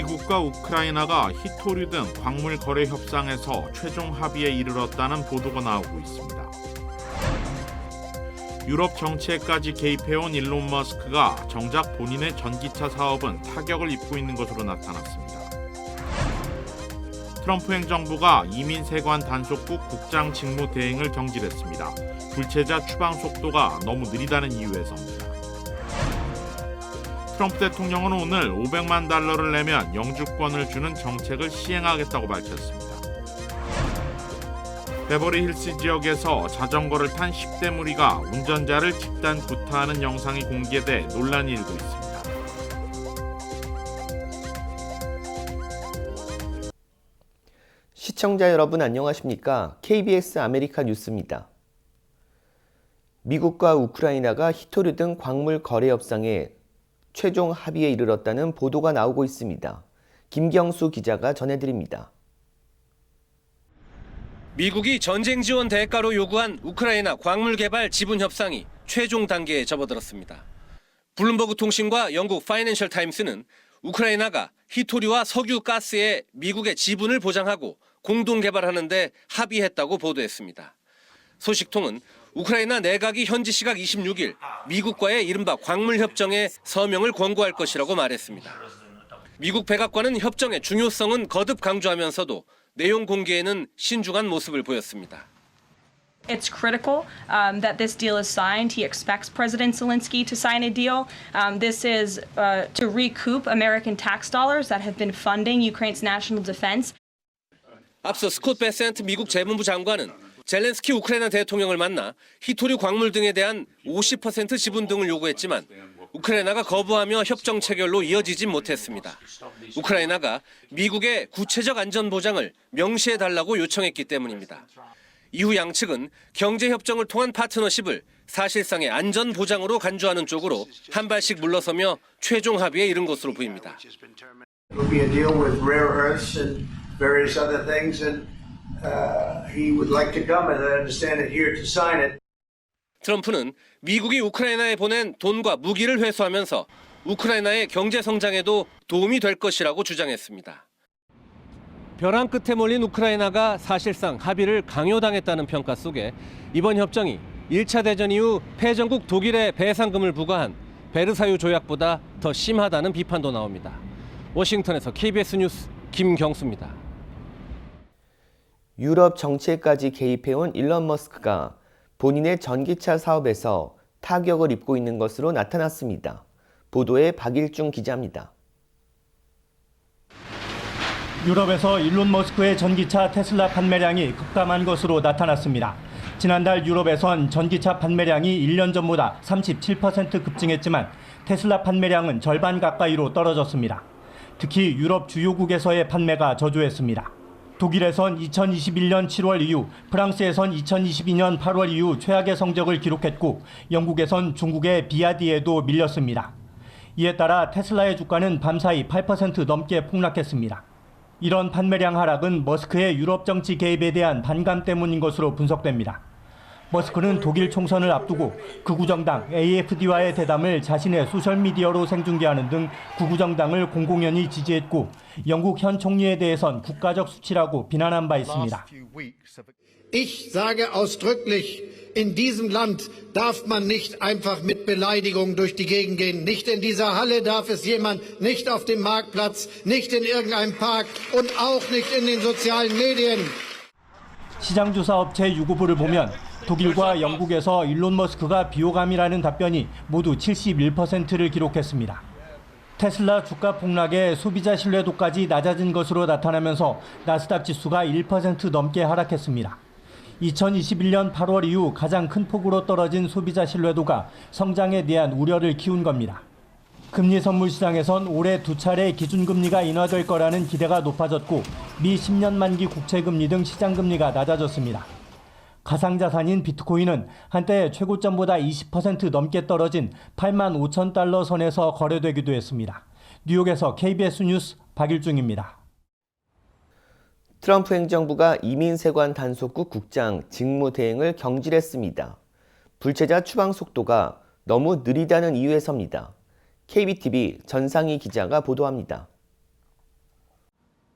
미국과 우크라이나가 히토류 등 광물 거래 협상에서 최종 합의에 이르렀다는 보도가 나오고 있습니다. 유럽 정치에까지 개입해온 일론 머스크가 정작 본인의 전기차 사업은 타격을 입고 있는 것으로 나타났습니다. 트럼프 행정부가 이민 세관 단속국 국장 직무 대행을 경질했습니다. 불체자 추방 속도가 너무 느리다는 이유에서입니다. 트럼프 대통령은 오늘 $500만 내면 영주권을 주는 정책을 시행하겠다고 밝혔습니다. 베버리힐스 지역에서 자전거를 탄 10대 무리가 운전자를 집단 구타하는 영상이 공개돼 논란이 일고 있습니다. 시청자 여러분 안녕하십니까? KBS 아메리카 뉴스입니다. 미국과 우크라이나가 히토류 등 광물 거래 협상에 최종 합의에 이르렀다는 보도가 나오고 있습니다. 김경수 기자가 전해드립니다. 미국이 전쟁 지원 대가로 요구한 우크라이나 광물 개발 지분 협상이 최종 단계에 접어들었습니다. 블룸버그 통신과 영국 파이낸셜 타임스는 우크라이나가 히토류와 석유 가스에 미국의 지분을 보장하고 공동 개발하는 데 합의했다고 보도했습니다. 소식통은 우크라이나 내각이 현지 시각 26일 미국과의 이른바 광물협정에 서명을 권고할 것이라고 말했습니다. 미국 백악관은 협정의 중요성은 거듭 강조하면서도 내용 공개에는 신중한 모습을 보였습니다. It's critical that this deal is signed. He expects President Zelensky to sign a deal. This is to recoup American tax dollars that have been funding Ukraine's national defense. 앞서 스콧 베센트 미국 재무부 장관은 젤렌스키 우크라이나 대통령을 만나 히토류 광물 등에 대한 50% 지분 등을 요구했지만 우크라이나가 거부하며 협정 체결로 이어지지 못했습니다. 우크라이나가 미국의 구체적 안전 보장을 명시해달라고 요청했기 때문입니다. 이후 양측은 경제협정을 통한 파트너십을 사실상의 안전 보장으로 간주하는 쪽으로 한 발씩 물러서며 최종 합의에 이른 것으로 보입니다. various other things, and he would like to come, and I understand it here to sign it. 트럼프는 미국이 우크라이나에 보낸 돈과 무기를 회수하면서 우크라이나의 경제 성장에도 도움이 될 것이라고 주장했습니다. 벼랑 끝에 몰린 우크라이나가 사실상 합의를 강요당했다는 평가 속에 이번 협정이 1차 대전 이후 패전국 독일에 배상금을 부과한 베르사유 조약보다 더 심하다는 비판도 나옵니다. 워싱턴에서 KBS 뉴스 김경수입니다. 유럽 정치에까지 개입해온 일론 머스크가 본인의 전기차 사업에서 타격을 입고 있는 것으로 나타났습니다. 보도에 박일중 기자입니다. 유럽에서 일론 머스크의 전기차 테슬라 판매량이 급감한 것으로 나타났습니다. 지난달 유럽에선 전기차 판매량이 1년 전보다 37% 급증했지만 테슬라 판매량은 절반 가까이로 떨어졌습니다. 특히 유럽 주요국에서의 판매가 저조했습니다. 독일에선 2021년 7월 이후, 프랑스에선 2022년 8월 이후 최악의 성적을 기록했고 영국에선 중국의 비아디에도 밀렸습니다. 이에 따라 테슬라의 주가는 밤사이 8% 넘게 폭락했습니다. 이런 판매량 하락은 머스크의 유럽 정치 개입에 대한 반감 때문인 것으로 분석됩니다. 머스크는 독일 총선을 앞두고 극우정당 AFD와의 대담을 자신의 소셜미디어로 생중계하는 등 극우정당을 공공연히 지지했고 영국 현 총리에 대해선 국가적 수치라고 비난한 바 있습니다. Ich sage ausdrücklich, in diesem Land darf man nicht einfach mit Beleidigung durch die Gegend gehen. Nicht in dieser Halle darf es jemand, nicht auf dem Marktplatz, nicht in irgendeinem Park und auch nicht in den sozialen Medien. 시장조사업체 유고보를 보면 독일과 영국에서 일론 머스크가 비호감이라는 답변이 모두 71%를 기록했습니다. 테슬라 주가 폭락에 소비자 신뢰도까지 낮아진 것으로 나타나면서 나스닥 지수가 1% 넘게 하락했습니다. 2021년 8월 이후 가장 큰 폭으로 떨어진 소비자 신뢰도가 성장에 대한 우려를 키운 겁니다. 금리 선물 시장에선 올해 두 차례 기준금리가 인하될 거라는 기대가 높아졌고 미 10년 만기 국채금리 등 시장금리가 낮아졌습니다. 가상자산인 비트코인은 한때 최고점보다 20% 넘게 떨어진 85,000달러 선에서 거래되기도 했습니다. 뉴욕에서 KBS 뉴스 박일중입니다. 트럼프 행정부가 이민세관 단속국 국장 직무대행을 경질했습니다. 불체자 추방 속도가 너무 느리다는 이유에서입니다. KBTV 전상희 기자가 보도합니다.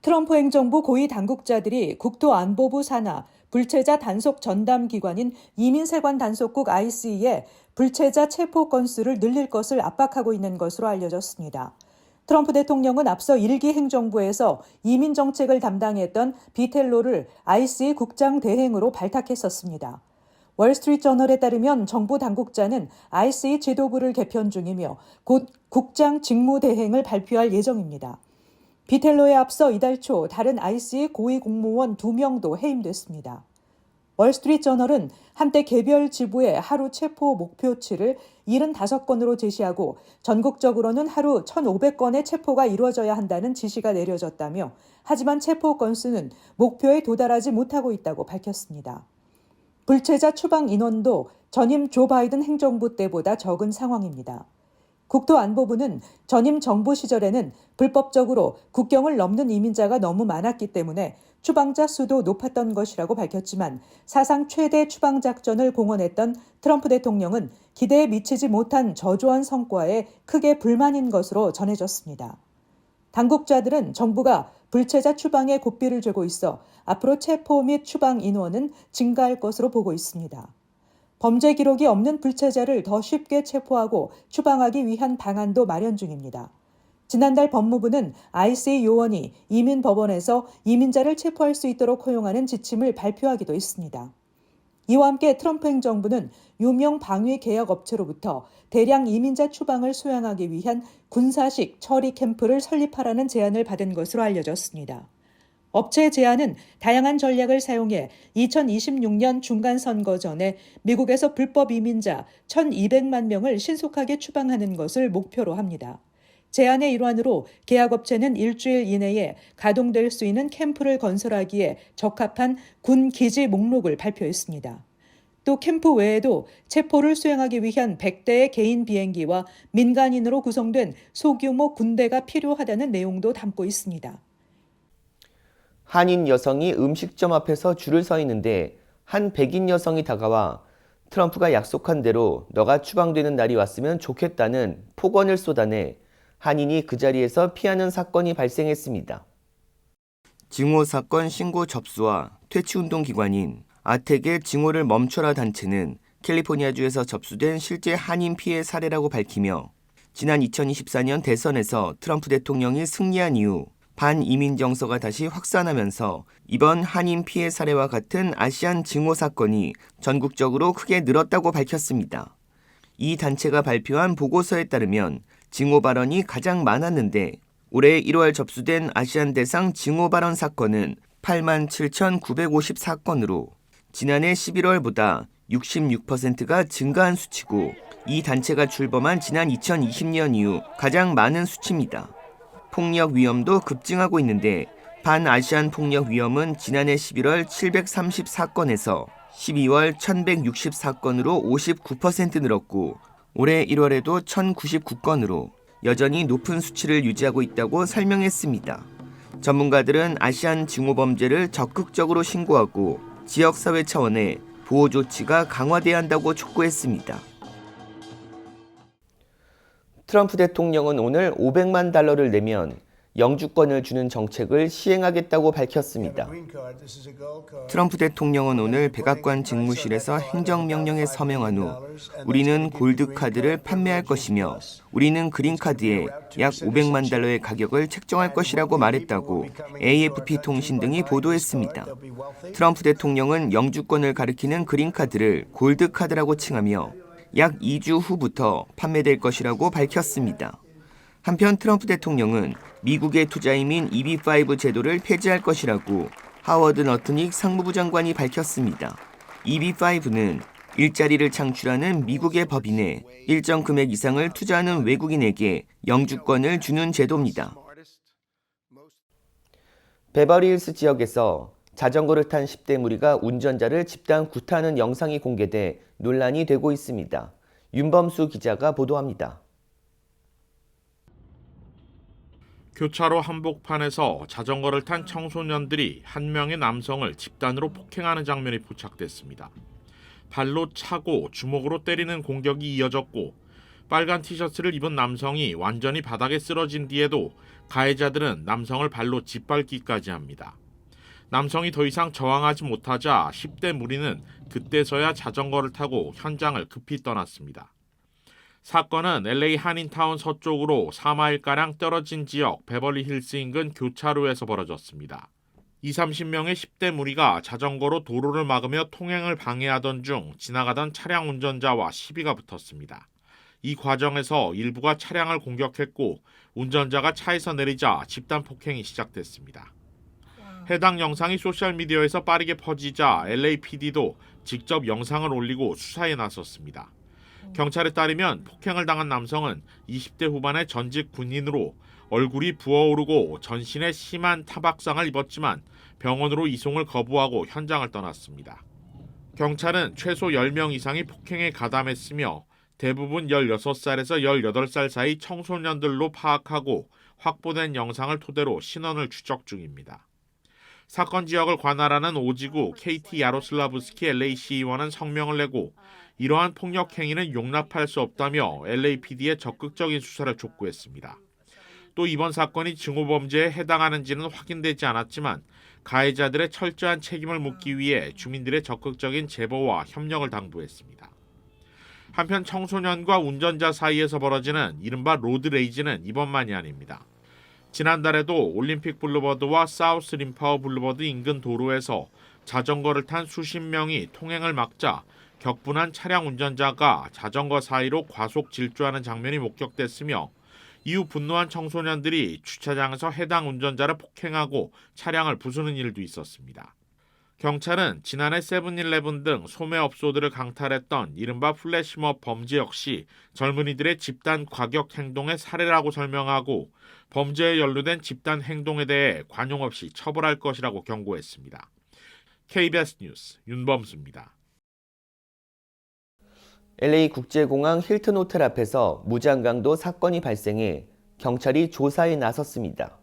트럼프 행정부 고위 당국자들이 국토안보부 산하 불체자 단속 전담 기관인 이민세관 단속국 ICE에 불체자 체포 건수를 늘릴 것을 압박하고 있는 것으로 알려졌습니다. 트럼프 대통령은 앞서 1기 행정부에서 이민 정책을 담당했던 비텔로를 ICE 국장 대행으로 발탁했었습니다. 월스트리트저널에 따르면 정부 당국자는 ICE 지도부를 개편 중이며 곧 국장 직무대행을 발표할 예정입니다. 비텔로에 앞서 이달 초 다른 ICE 고위 공무원 2명도 해임됐습니다. 월스트리트저널은 한때 개별 지부의 하루 체포 목표치를 75건으로 제시하고 전국적으로는 하루 1,500건의 체포가 이루어져야 한다는 지시가 내려졌다며 하지만 체포 건수는 목표에 도달하지 못하고 있다고 밝혔습니다. 불체자 추방 인원도 전임 조 바이든 행정부 때보다 적은 상황입니다. 국토안보부는 전임 정부 시절에는 불법적으로 국경을 넘는 이민자가 너무 많았기 때문에 추방자 수도 높았던 것이라고 밝혔지만 사상 최대 추방 작전을 공언했던 트럼프 대통령은 기대에 미치지 못한 저조한 성과에 크게 불만인 것으로 전해졌습니다. 당국자들은 정부가 불체자 추방에 고삐를 쥐고 있어 앞으로 체포 및 추방 인원은 증가할 것으로 보고 있습니다. 범죄 기록이 없는 불체자를 더 쉽게 체포하고 추방하기 위한 방안도 마련 중입니다. 지난달 법무부는 ICE 요원이 이민법원에서 이민자를 체포할 수 있도록 허용하는 지침을 발표하기도 했습니다. 이와 함께 트럼프 행정부는 유명 방위 계약 업체로부터 대량 이민자 추방을 수행하기 위한 군사식 처리 캠프를 설립하라는 제안을 받은 것으로 알려졌습니다. 업체의 제안은 다양한 전략을 사용해 2026년 중간선거 전에 미국에서 불법 이민자 1,200만 명을 신속하게 추방하는 것을 목표로 합니다. 제안의 일환으로 계약업체는 일주일 이내에 가동될 수 있는 캠프를 건설하기에 적합한 군 기지 목록을 발표했습니다. 또 캠프 외에도 체포를 수행하기 위한 100대의 개인 비행기와 민간인으로 구성된 소규모 군대가 필요하다는 내용도 담고 있습니다. 한인 여성이 음식점 앞에서 줄을 서 있는데 한 백인 여성이 다가와 트럼프가 약속한 대로 너가 추방되는 날이 왔으면 좋겠다는 폭언을 쏟아내 한인이 그 자리에서 피하는 사건이 발생했습니다. 증오 사건 신고 접수와 퇴치운동 기관인 아텍의 증오를 멈춰라 단체는 캘리포니아주에서 접수된 실제 한인 피해 사례라고 밝히며 지난 2024년 대선에서 트럼프 대통령이 승리한 이후 반이민 정서가 다시 확산하면서 이번 한인 피해 사례와 같은 아시안 증오 사건이 전국적으로 크게 늘었다고 밝혔습니다. 이 단체가 발표한 보고서에 따르면 증오 발언이 가장 많았는데 올해 1월 접수된 아시안 대상 증오 발언 사건은 87,954건으로 지난해 11월보다 66%가 증가한 수치고 이 단체가 출범한 지난 2020년 이후 가장 많은 수치입니다. 폭력 위험도 급증하고 있는데 반아시안 폭력 위험은 지난해 11월 734건에서 12월 1164건으로 59% 늘었고 올해 1월에도 1099건으로 여전히 높은 수치를 유지하고 있다고 설명했습니다. 전문가들은 아시안 증오 범죄를 적극적으로 신고하고 지역사회 차원의 보호 조치가 강화돼야 한다고 촉구했습니다. 트럼프 대통령은 오늘 $500만 내면 영주권을 주는 정책을 시행하겠다고 밝혔습니다. 트럼프 대통령은 오늘 백악관 직무실에서 행정명령에 서명한 후 우리는 골드카드를 판매할 것이며 우리는 그린카드에 약 $500만 가격을 책정할 것이라고 말했다고 AFP 통신 등이 보도했습니다. 트럼프 대통령은 영주권을 가리키는 그린카드를 골드카드라고 칭하며 약 2주 후부터 판매될 것이라고 밝혔습니다. 한편 트럼프 대통령은 미국의 투자이민 EB-5 제도를 폐지할 것이라고 하워드 너트닉 상무부 장관이 밝혔습니다. EB-5는 일자리를 창출하는 미국의 법인에 일정 금액 이상을 투자하는 외국인에게 영주권을 주는 제도입니다. 베버리힐스 지역에서 자전거를 탄 10대 무리가 운전자를 집단 구타하는 영상이 공개돼 논란이 되고 있습니다. 윤범수 기자가 보도합니다. 교차로 한복판에서 자전거를 탄 청소년들이 한 명의 남성을 집단으로 폭행하는 장면이 포착됐습니다. 발로 차고 주먹으로 때리는 공격이 이어졌고 빨간 티셔츠를 입은 남성이 완전히 바닥에 쓰러진 뒤에도 가해자들은 남성을 발로 짓밟기까지 합니다. 남성이 더 이상 저항하지 못하자 10대 무리는 그때서야 자전거를 타고 현장을 급히 떠났습니다. 사건은 LA 한인타운 서쪽으로 4마일가량 떨어진 지역 베벌리힐스 인근 교차로에서 벌어졌습니다. 20-30명의 10대 무리가 자전거로 도로를 막으며 통행을 방해하던 중 지나가던 차량 운전자와 시비가 붙었습니다. 이 과정에서 일부가 차량을 공격했고 운전자가 차에서 내리자 집단 폭행이 시작됐습니다. 해당 영상이 소셜미디어에서 빠르게 퍼지자 LAPD도 직접 영상을 올리고 수사에 나섰습니다. 경찰에 따르면 폭행을 당한 남성은 20대 후반의 전직 군인으로 얼굴이 부어오르고 전신에 심한 타박상을 입었지만 병원으로 이송을 거부하고 현장을 떠났습니다. 경찰은 최소 10명 이상이 폭행에 가담했으며 대부분 16살에서 18살 사이 청소년들로 파악하고 확보된 영상을 토대로 신원을 추적 중입니다. 사건 지역을 관할하는 오지구 KT 야로슬라브스키 LA 시의원은 성명을 내고 이러한 폭력 행위는 용납할 수 없다며 LAPD의 적극적인 수사를 촉구했습니다. 또 이번 사건이 증오범죄에 해당하는지는 확인되지 않았지만 가해자들의 철저한 책임을 묻기 위해 주민들의 적극적인 제보와 협력을 당부했습니다. 한편 청소년과 운전자 사이에서 벌어지는 이른바 로드레이지는 이번만이 아닙니다. 지난달에도 올림픽 블루버드와 사우스 림파워 블루버드 인근 도로에서 자전거를 탄 수십 명이 통행을 막자 격분한 차량 운전자가 자전거 사이로 과속 질주하는 장면이 목격됐으며 이후 분노한 청소년들이 주차장에서 해당 운전자를 폭행하고 차량을 부수는 일도 있었습니다. 경찰은 지난해 세븐일레븐 등 소매업소들을 강탈했던 이른바 플래시몹 범죄 역시 젊은이들의 집단 과격 행동의 사례라고 설명하고 범죄에 연루된 집단 행동에 대해 관용 없이 처벌할 것이라고 경고했습니다. KBS 뉴스 윤범수입니다. LA 국제공항 힐튼 호텔 앞에서 무장강도 사건이 발생해 경찰이 조사에 나섰습니다.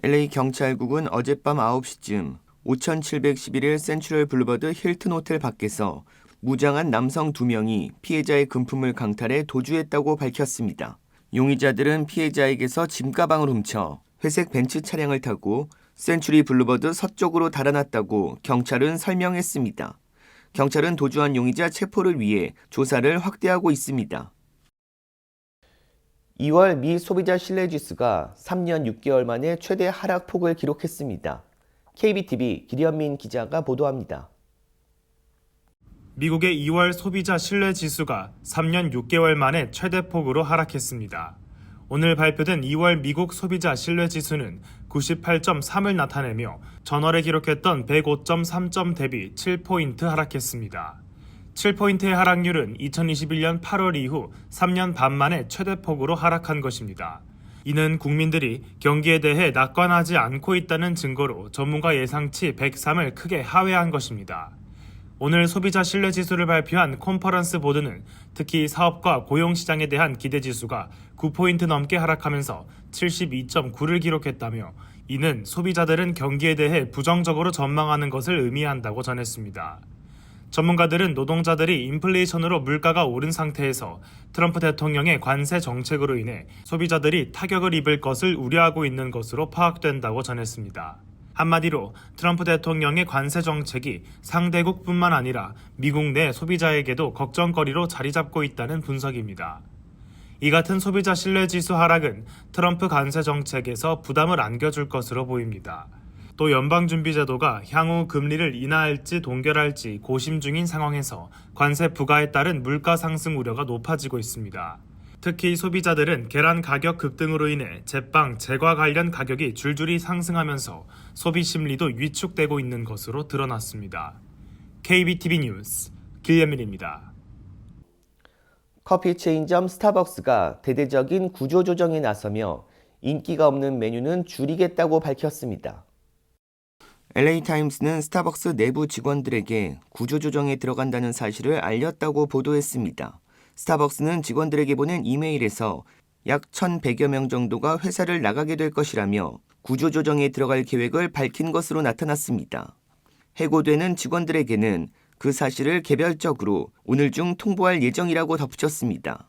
LA 경찰국은 어젯밤 9시쯤 5711일 센트럴 블루버드 힐튼 호텔 밖에서 무장한 남성 2명이 피해자의 금품을 강탈해 도주했다고 밝혔습니다. 용의자들은 피해자에게서 짐가방을 훔쳐 회색 벤츠 차량을 타고 센츄리 블루버드 서쪽으로 달아났다고 경찰은 설명했습니다. 경찰은 도주한 용의자 체포를 위해 조사를 확대하고 있습니다. 2월 미 소비자 신뢰지수가 3년 6개월 만에 최대 하락폭을 기록했습니다. KBTV 기련민 기자가 보도합니다. 미국의 2월 소비자 신뢰지수가 3년 6개월 만에 최대폭으로 하락했습니다. 오늘 발표된 2월 미국 소비자 신뢰지수는 98.3을 나타내며 전월에 기록했던 105.3점 대비 7포인트 하락했습니다. 7포인트의 하락률은 2021년 8월 이후 3년 반 만에 최대폭으로 하락한 것입니다. 이는 국민들이 경기에 대해 낙관하지 않고 있다는 증거로 전문가 예상치 103을 크게 하회한 것입니다. 오늘 소비자 신뢰지수를 발표한 컨퍼런스 보드는 특히 사업과 고용시장에 대한 기대지수가 9포인트 넘게 하락하면서 72.9를 기록했다며 이는 소비자들은 경기에 대해 부정적으로 전망하는 것을 의미한다고 전했습니다. 전문가들은 노동자들이 인플레이션으로 물가가 오른 상태에서 트럼프 대통령의 관세 정책으로 인해 소비자들이 타격을 입을 것을 우려하고 있는 것으로 파악된다고 전했습니다. 한마디로 트럼프 대통령의 관세 정책이 상대국뿐만 아니라 미국 내 소비자에게도 걱정거리로 자리 잡고 있다는 분석입니다. 이 같은 소비자 신뢰지수 하락은 트럼프 관세 정책에서 부담을 안겨줄 것으로 보입니다. 또 연방준비제도가 향후 금리를 인하할지 동결할지 고심 중인 상황에서 관세 부과에 따른 물가 상승 우려가 높아지고 있습니다. 특히 소비자들은 계란 가격 급등으로 인해 제빵, 제과 관련 가격이 줄줄이 상승하면서 소비 심리도 위축되고 있는 것으로 드러났습니다. KBTV 뉴스 길예민입니다. 커피 체인점 스타벅스가 대대적인 구조조정에 나서며 인기가 없는 메뉴는 줄이겠다고 밝혔습니다. LA타임스는 스타벅스 내부 직원들에게 구조조정에 들어간다는 사실을 알렸다고 보도했습니다. 스타벅스는 직원들에게 보낸 이메일에서 약 1,100여 명 정도가 회사를 나가게 될 것이라며 구조조정에 들어갈 계획을 밝힌 것으로 나타났습니다. 해고되는 직원들에게는 그 사실을 개별적으로 오늘 중 통보할 예정이라고 덧붙였습니다.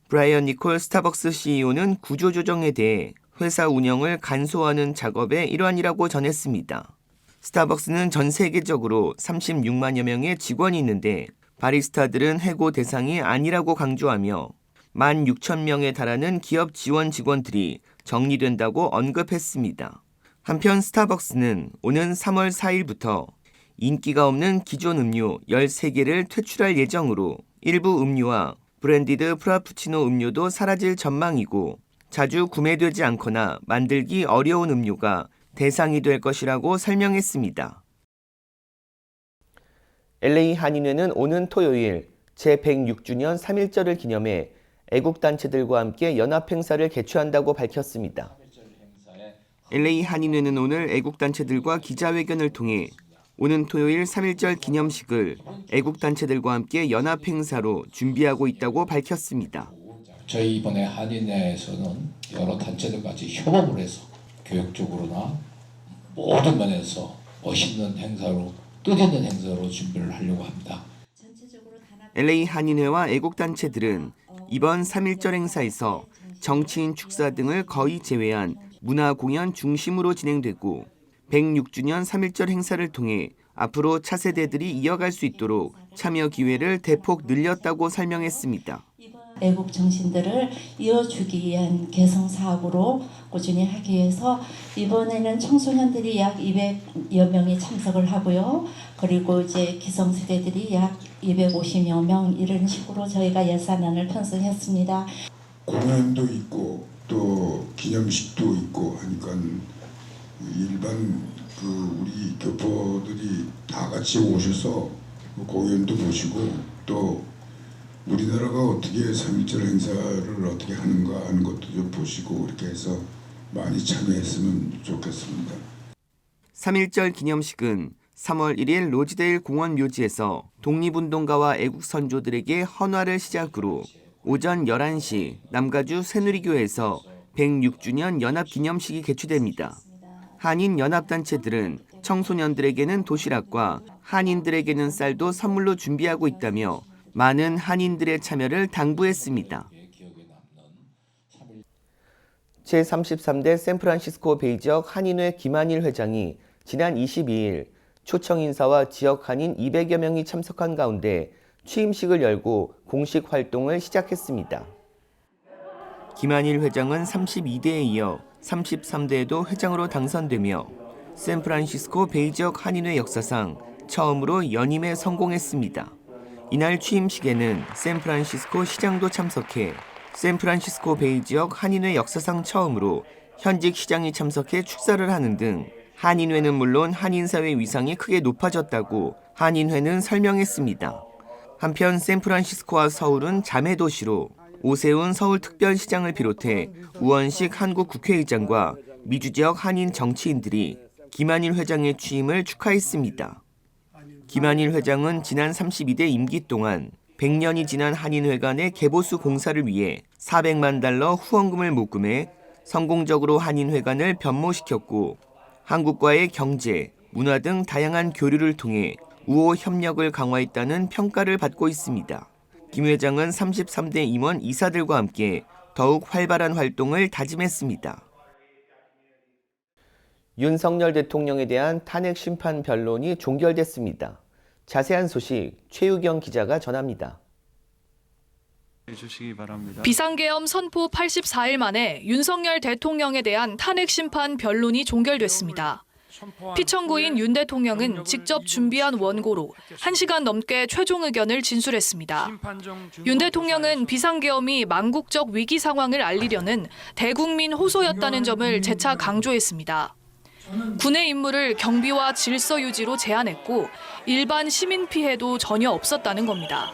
브라이언 니콜 스타벅스 CEO는 구조조정에 대해 회사 운영을 간소화하는 작업의 일환이라고 전했습니다. 스타벅스는 전 세계적으로 36만여 명의 직원이 있는데 바리스타들은 해고 대상이 아니라고 강조하며 16,000명에 달하는 기업 지원 직원들이 정리된다고 언급했습니다. 한편 스타벅스는 오는 3월 4일부터 인기가 없는 기존 음료 13개를 퇴출할 예정으로 일부 음료와 브랜디드 프라푸치노 음료도 사라질 전망이고 자주 구매되지 않거나 만들기 어려운 음료가 대상이 될 것이라고 설명했습니다. LA 한인회는 오는 토요일 제106주년 3.1절을 기념해 애국단체들과 함께 연합행사를 개최한다고 밝혔습니다. LA 한인회는 오늘 애국단체들과 기자회견을 통해 오는 토요일 3.1절 기념식을 애국단체들과 함께 연합행사로 준비하고 있다고 밝혔습니다. 저희 이번에 한인회에서는 여러 단체들과 같이 협업을 해서 교육적으로나 모든 면에서 멋있는 행사로 뜻있는 행사로 준비를 하려고 합니다. LA 한인회와 애국단체들은 이번 3.1절 행사에서 정치인 축사 등을 거의 제외한 문화 공연 중심으로 진행되고 106주년 3.1절 행사를 통해 앞으로 차세대들이 이어갈 수 있도록 참여 기회를 대폭 늘렸다고 설명했습니다. 애국 정신들을 이어주기 위한 개성 사업으로 꾸준히 하기 위해서 이번에는 청소년들이 약 200여 명이 참석을 하고요. 그리고 이제 기성세대들이 약 250여 명 이런 식으로 저희가 예산안을 편성했습니다. 공연도 있고 또 기념식도 있고 하니까 일반 우리 교포들이 다 같이 오셔서 공연도 보시고 또 우리나라가 어떻게 3.1절 행사를 어떻게 하는가 하는 것도 좀 보시고 이렇게 해서 많이 참여했으면 좋겠습니다. 3.1절 기념식은 3월 1일 로즈데일 공원 묘지에서 독립운동가와 애국선조들에게 헌화를 시작으로 오전 11시 남가주 새누리교회에서 106주년 연합기념식이 개최됩니다. 한인 연합단체들은 청소년들에게는 도시락과 한인들에게는 쌀도 선물로 준비하고 있다며 많은 한인들의 참여를 당부했습니다. 제33대 샌프란시스코 베이 지역 한인회 김한일 회장이 지난 22일 초청 인사와 지역 한인 200여 명이 참석한 가운데 취임식을 열고 공식 활동을 시작했습니다. 김한일 회장은 32대에 이어 33대에도 회장으로 당선되며 샌프란시스코 베이 지역 한인회 역사상 처음으로 연임에 성공했습니다. 이날 취임식에는 샌프란시스코 시장도 참석해 샌프란시스코 베이 지역 한인회 역사상 처음으로 현직 시장이 참석해 축사를 하는 등 한인회는 물론 한인사회 위상이 크게 높아졌다고 한인회는 설명했습니다. 한편 샌프란시스코와 서울은 자매도시로 오세훈 서울특별시장을 비롯해 우원식 한국 국회의장과 미주지역 한인 정치인들이 김한일 회장의 취임을 축하했습니다. 김한일 회장은 지난 32대 임기 동안 100년이 지난 한인회가 내 개보수 공사를 위해 $400만 후원금을 모금해 성공적으로 한인회관을 변모시켰고 한국과의 경제, 문화 등 다양한 교류를 통해 우호 협력을 강화했다는 평가를 받고 있습니다. 김 회장은 33대 임원 이사들과 함께 더욱 활발한 활동을 다짐했습니다. 윤석열 대통령에 대한 탄핵 심판 변론이 종결됐습니다. 자세한 소식 최유경 기자가 전합니다. 비상계엄 선포 84일 만에 윤석열 대통령에 대한 탄핵 심판 변론이 종결됐습니다. 피청구인 윤 대통령은 직접 준비한 원고로 1시간 넘게 최종 의견을 진술했습니다. 윤 대통령은 비상계엄이 망국적 위기 상황을 알리려는 대국민 호소였다는 점을 재차 강조했습니다. 군의 임무를 경비와 질서 유지로 제한했고 일반 시민 피해도 전혀 없었다는 겁니다.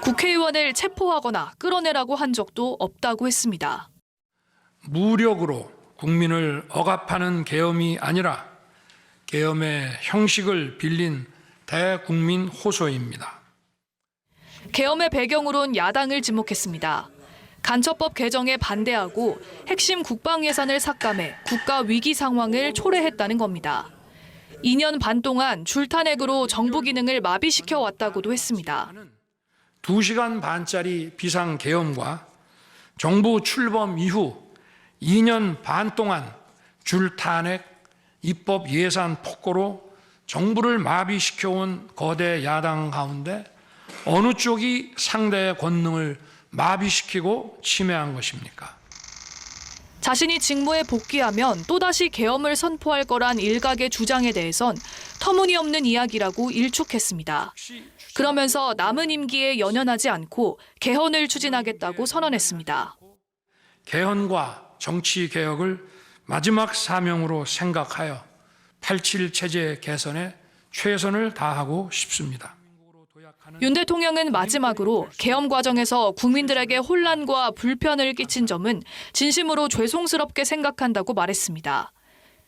국회의원을 체포하거나 끌어내라고 한 적도 없다고 했습니다. 무력으로 국민을 억압하는 계엄이 아니라 계엄의 형식을 빌린 대국민 호소입니다. 계엄의 배경으론 야당을 지목했습니다. 간첩법 개정에 반대하고 핵심 국방 예산을 삭감해 국가 위기 상황을 초래했다는 겁니다. 2년 반 동안 줄탄핵으로 정부 기능을 마비시켜 왔다고도 했습니다. 2시간 반짜리 비상계엄과 정부 출범 이후 2년 반 동안 줄 탄핵, 입법 예산 폭거로 정부를 마비시켜온 거대 야당 가운데 어느 쪽이 상대의 권능을 마비시키고 침해한 것입니까? 자신이 직무에 복귀하면 또다시 계엄을 선포할 거란 일각의 주장에 대해선 터무니없는 이야기라고 일축했습니다. 그러면서 남은 임기에 연연하지 않고 개헌을 추진하겠다고 선언했습니다. 개헌과 정치 개혁을 마지막 사명으로 생각하여 87 체제 개선에 최선을 다하고 싶습니다. 윤 대통령은 마지막으로 계엄 과정에서 국민들에게 혼란과 불편을 끼친 점은 진심으로 죄송스럽게 생각한다고 말했습니다.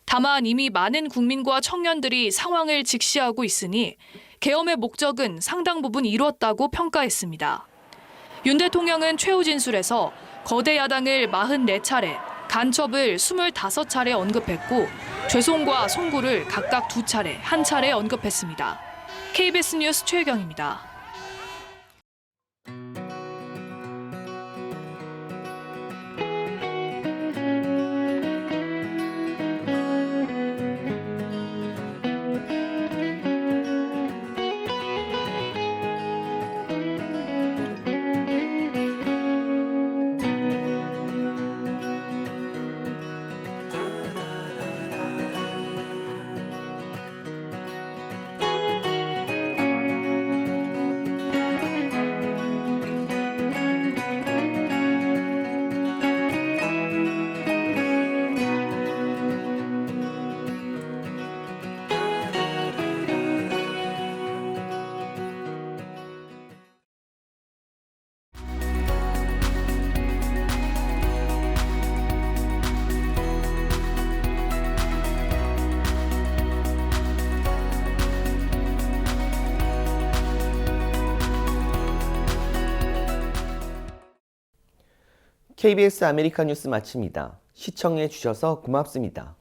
다만 이미 많은 국민과 청년들이 상황을 직시하고 있으니 계엄의 목적은 상당 부분 이뤘다고 평가했습니다. 윤 대통령은 최후 진술에서 거대 야당을 44차례, 간첩을 25차례 언급했고 죄송과 송구를 각각 2차례, 1차례 언급했습니다. KBS 뉴스 최혜경입니다. KBS 아메리카 뉴스 마칩니다. 시청해 주셔서 고맙습니다.